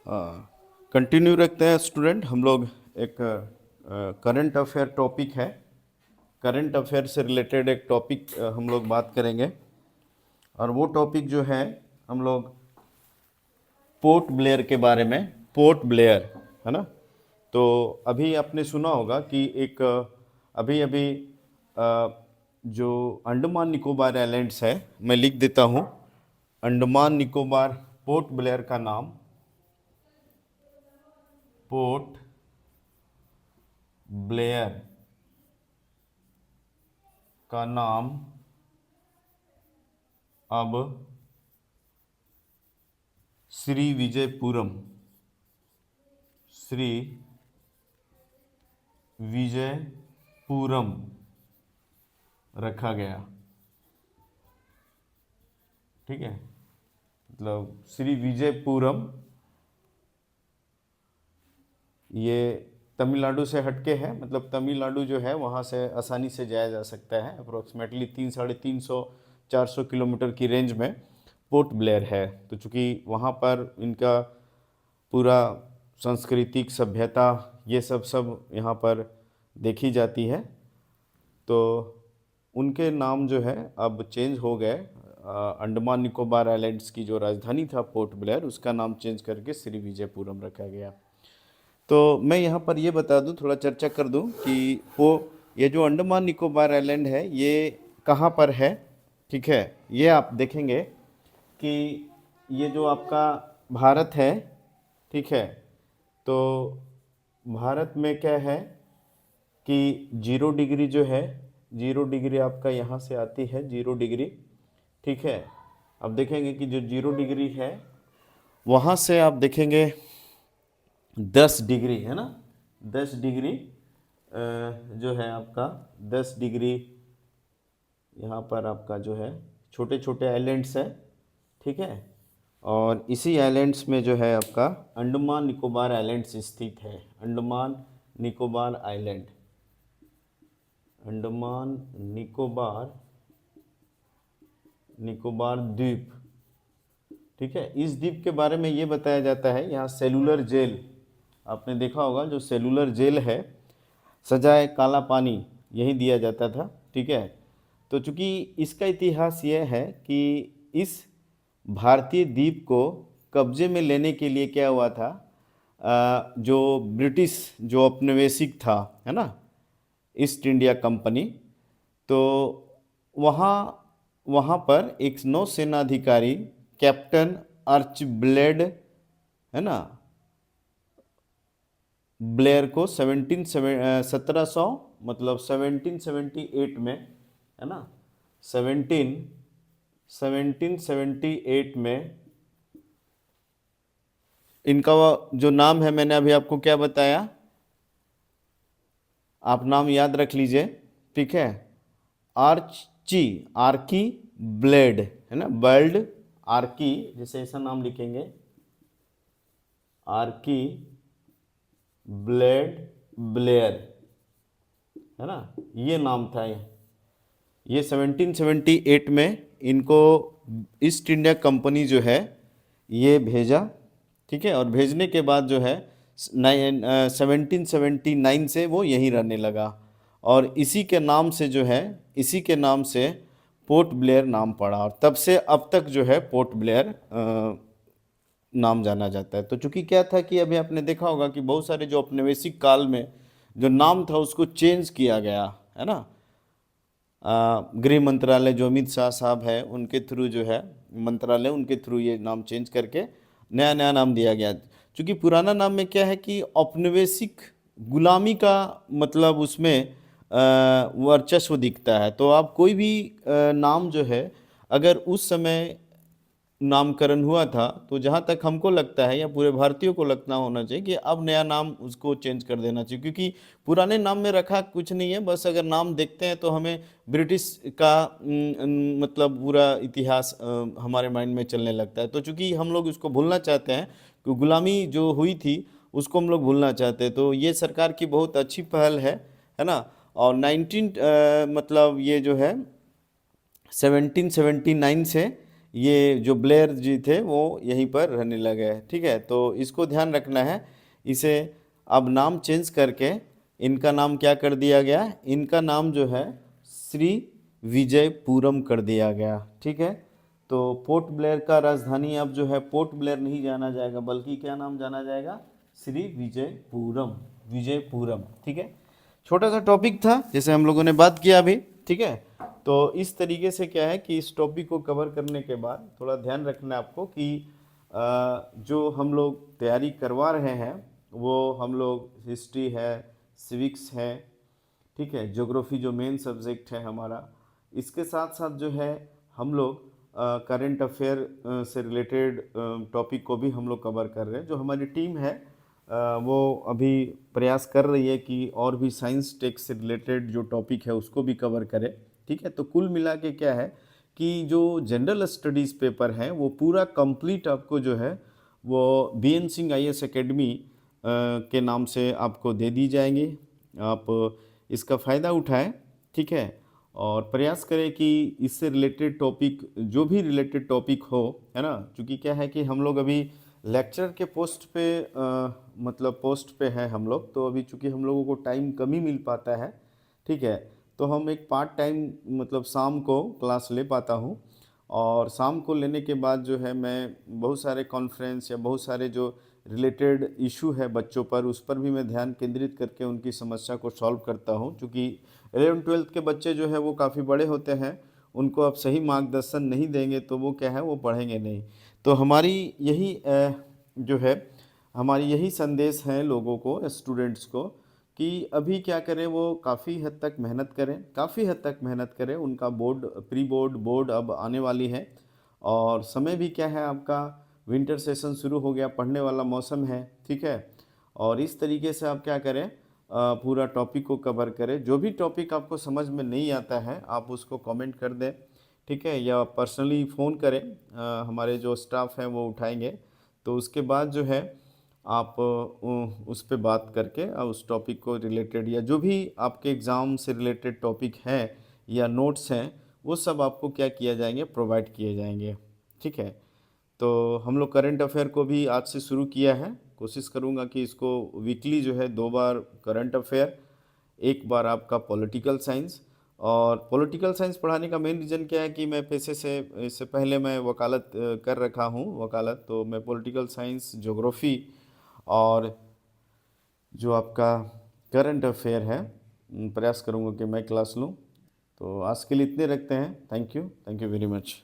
हाँ, कंटिन्यू रखते हैं स्टूडेंट। हम लोग एक करंट अफेयर टॉपिक है, करंट अफेयर से रिलेटेड एक टॉपिक हम लोग बात करेंगे। और वो टॉपिक जो है हम लोग पोर्ट ब्लेयर के बारे में, पोर्ट ब्लेयर, है ना। तो अभी आपने सुना होगा कि एक अभी अभी जो अंडमान निकोबार आइलैंड्स है, मैं लिख देता हूँ। अंडमान निकोबार पोर्ट ब्लेयर का नाम, पोर्ट ब्लेयर का नाम अब श्री विजयपुरम, श्री विजयपुरम रखा गया। ठीक है, मतलब श्री विजयपुरम ये तमिलनाडु से हटके है, मतलब तमिलनाडु जो है वहाँ से आसानी से जाया जा सकता है। अप्रोक्सीमेटली 300-350-400 किलोमीटर की रेंज में पोर्ट ब्लेयर है। तो चूँकि वहाँ पर इनका पूरा सांस्कृतिक सभ्यता ये सब यहाँ पर देखी जाती है, तो उनके नाम जो है अब चेंज हो गए। अंडमान निकोबार आइलैंड्स की जो राजधानी था पोर्ट ब्लेयर, उसका नाम चेंज करके श्री विजयपुरम रखा गया। तो मैं यहाँ पर ये बता दूँ, थोड़ा चर्चा कर दूँ कि वो ये जो अंडमान निकोबार आइलैंड है ये कहाँ पर है। ठीक है, ये आप देखेंगे कि ये जो आपका भारत है, ठीक है, तो भारत में क्या है कि 0 डिग्री जो है, 0 डिग्री आपका यहाँ से आती है, 0 डिग्री। ठीक है, अब देखेंगे कि जो 0 डिग्री है वहाँ से आप देखेंगे 10 डिग्री, है ना। 10 डिग्री जो है आपका 10 डिग्री यहाँ पर आपका जो है छोटे छोटे आइलैंड्स है। ठीक है, और इसी आइलैंड्स में जो है आपका अंडमान निकोबार आइलैंड्स स्थित है। अंडमान निकोबार आइलैंड, अंडमान निकोबार द्वीप। ठीक है, इस द्वीप के बारे में ये बताया जाता है, यहाँ सेलुलर जेल, आपने देखा होगा जो सेलुलर जेल है, सजाए काला पानी, यही दिया जाता था। ठीक है, तो चूंकि इसका इतिहास ये है कि इस भारतीय द्वीप को कब्जे में लेने के लिए क्या हुआ था, जो ब्रिटिश जो औपनिवेशिक था, है ना, ईस्ट इंडिया कंपनी, तो वहाँ वहाँ पर एक नौसेना अधिकारी कैप्टन आर्चब्लेड, है ना, ब्लेयर को 1700 मतलब 1778 में, है ना, 1778 में इनका जो नाम है, मैंने अभी आपको क्या बताया, आप नाम याद रख लीजिए। ठीक है, आर्की ब्लेड, है ना, बर्ड आर्की, जैसे ऐसा नाम लिखेंगे, आर्की ब्लेयर, है ना, ये नाम था। ये 1778 में इनको ईस्ट इंडिया कंपनी जो है ये भेजा। ठीक है, और भेजने के बाद जो है 1779 से वो यहीं रहने लगा, और इसी के नाम से जो है, इसी के नाम से पोर्ट ब्लेयर नाम पड़ा, और तब से अब तक जो है पोर्ट ब्लेयर नाम जाना जाता है। तो चूंकि क्या था कि अभी आपने देखा होगा कि बहुत सारे जो औपनिवेशिक काल में जो नाम था उसको चेंज किया गया, है ना। गृह मंत्रालय जो अमित शाह साहब है उनके थ्रू जो है मंत्रालय, उनके थ्रू ये नाम चेंज करके नया नया नाम दिया गया। क्योंकि पुराना नाम में क्या है कि औपनिवेशिक गुलामी का मतलब उसमें वर्चस्व दिखता है। तो आप कोई भी नाम जो है अगर उस समय नामकरण हुआ था, तो जहाँ तक हमको लगता है या पूरे भारतीयों को लगना होना चाहिए कि अब नया नाम उसको चेंज कर देना चाहिए, क्योंकि पुराने नाम में रखा कुछ नहीं है। बस अगर नाम देखते हैं तो हमें ब्रिटिश का मतलब पूरा इतिहास हमारे माइंड में चलने लगता है। तो चूंकि हम लोग उसको भूलना चाहते हैं कि गुलामी जो हुई थी उसको हम लोग भूलना चाहते हैं, तो ये सरकार की बहुत अच्छी पहल है ना। और 19 मतलब ये जो है 1779 से ये जो ब्लेयर जी थे वो यहीं पर रहने लगे। ठीक है, तो इसको ध्यान रखना है। इसे अब नाम चेंज करके इनका नाम क्या कर दिया गया, इनका नाम जो है श्री विजयपुरम कर दिया गया। ठीक है, तो पोर्ट ब्लेयर का राजधानी अब जो है पोर्ट ब्लेयर नहीं जाना जाएगा, बल्कि क्या नाम जाना जाएगा, श्री विजयपुरम, विजयपुरम। ठीक है, छोटा सा टॉपिक था जैसे हम लोगों ने बात किया अभी। ठीक है, तो इस तरीके से क्या है कि इस टॉपिक को कवर करने के बाद थोड़ा ध्यान रखना है आपको कि जो हम लोग तैयारी करवा रहे हैं वो हम लोग हिस्ट्री है, सिविक्स है, ठीक है, ज्योग्राफी जो मेन सब्जेक्ट है हमारा, इसके साथ साथ जो है हम लोग करंट अफेयर से रिलेटेड टॉपिक को भी हम लोग कवर कर रहे हैं। जो हमारी टीम है वो अभी प्रयास कर रही है कि और भी साइंस टेक से रिलेटेड जो टॉपिक है उसको भी कवर करें। ठीक है, तो कुल मिला के क्या है कि जो जनरल स्टडीज़ पेपर है वो पूरा कंप्लीट आपको जो है वो बीएन सिंह आईएएस एकेडमी के नाम से आपको दे दी जाएंगी। आप इसका फ़ायदा उठाएं। ठीक है, और प्रयास करें कि इससे रिलेटेड टॉपिक, जो भी रिलेटेड टॉपिक हो, है ना, क्योंकि क्या है कि हम लोग अभी लेक्चर के पोस्ट पे मतलब पोस्ट पे है हम लोग, तो अभी चूँकि हम लोगों को टाइम कम ही मिल पाता है। ठीक है, तो हम एक पार्ट टाइम मतलब शाम को क्लास ले पाता हूँ, और शाम को लेने के बाद जो है मैं बहुत सारे कॉन्फ्रेंस या बहुत सारे जो रिलेटेड इशू है बच्चों पर, उस पर भी मैं ध्यान केंद्रित करके उनकी समस्या को सॉल्व करता हूँ। क्योंकि 11वीं 12वीं के बच्चे जो है वो काफ़ी बड़े होते हैं, उनको आप सही मार्गदर्शन नहीं देंगे तो वो क्या है, वो पढ़ेंगे नहीं। तो हमारी यही जो है हमारी यही संदेश है लोगों को, स्टूडेंट्स को, कि अभी क्या करें, वो काफ़ी हद तक मेहनत करें, काफ़ी हद तक मेहनत करें। उनका बोर्ड, प्री बोर्ड, बोर्ड अब आने वाली है, और समय भी क्या है आपका, विंटर सेशन शुरू हो गया, पढ़ने वाला मौसम है। ठीक है, और इस तरीके से आप क्या करें, पूरा टॉपिक को कवर करें। जो भी टॉपिक आपको समझ में नहीं आता है आप उसको कमेंट कर दें। ठीक है, या पर्सनली फ़ोन करें, हमारे जो स्टाफ हैं वो उठाएंगे। तो उसके बाद जो है आप उस पे बात करके उस टॉपिक को रिलेटेड, या जो भी आपके एग्ज़ाम से रिलेटेड टॉपिक हैं या नोट्स हैं, वो सब आपको क्या किया जाएंगे, प्रोवाइड किए जाएंगे। ठीक है, तो हम लोग करंट अफेयर को भी आज से शुरू किया है। कोशिश करूँगा कि इसको वीकली जो है 2 बार करंट अफेयर, एक बार आपका पॉलिटिकल साइंस। और पॉलिटिकल साइंस पढ़ाने का मेन रीज़न क्या है कि मैं पेशे से, इससे पहले मैं वकालत कर रखा हूँ, वकालत, तो मैं पॉलिटिकल साइंस, ज्योग्राफी और जो आपका करंट अफेयर है प्रयास करूँगा कि मैं क्लास लूँ। तो आज के लिए इतने रखते हैं। Thank you very much.